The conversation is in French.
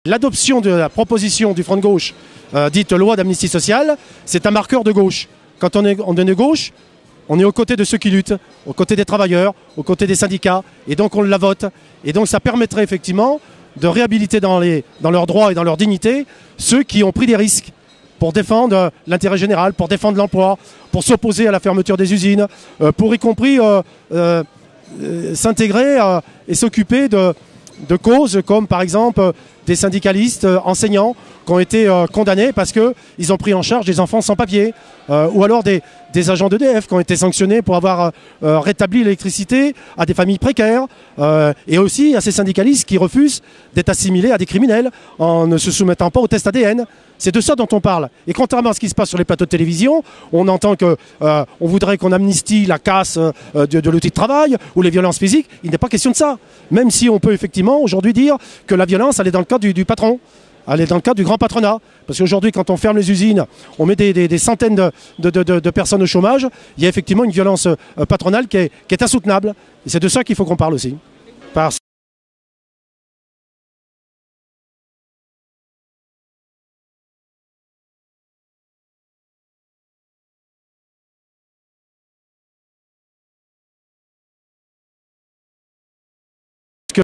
L'adoption de la proposition du Front de gauche, dite loi d'amnistie sociale, c'est un marqueur de gauche. Quand on est de gauche, on est aux côtés de ceux qui luttent, aux côtés des travailleurs, aux côtés des syndicats, et donc on la vote. Et donc ça permettrait effectivement de réhabiliter dans leurs droits et dans leur dignité ceux qui ont pris des risques pour défendre l'intérêt général, pour défendre l'emploi, pour s'opposer à la fermeture des usines, pour y compris s'intégrer et s'occuper de causes comme par exemple des syndicalistes enseignants qui ont été condamnés parce qu'ils ont pris en charge des enfants sans papier, ou alors des agents d'EDF qui ont été sanctionnés pour avoir rétabli l'électricité à des familles précaires, et aussi à ces syndicalistes qui refusent d'être assimilés à des criminels en ne se soumettant pas au test ADN. C'est de ça dont on parle. Et contrairement à ce qui se passe sur les plateaux de télévision, on entend qu'on voudrait qu'on amnistie la casse de l'outil de travail ou les violences physiques. Il n'est pas question de ça. Même si on peut effectivement aujourd'hui dire que la violence, elle est dans le cadre du patron. Elle est dans le cadre du grand patronat. Parce qu'aujourd'hui, quand on ferme les usines, on met des centaines de personnes au chômage, il y a effectivement une violence patronale qui est insoutenable. Et c'est de ça qu'il faut qu'on parle aussi.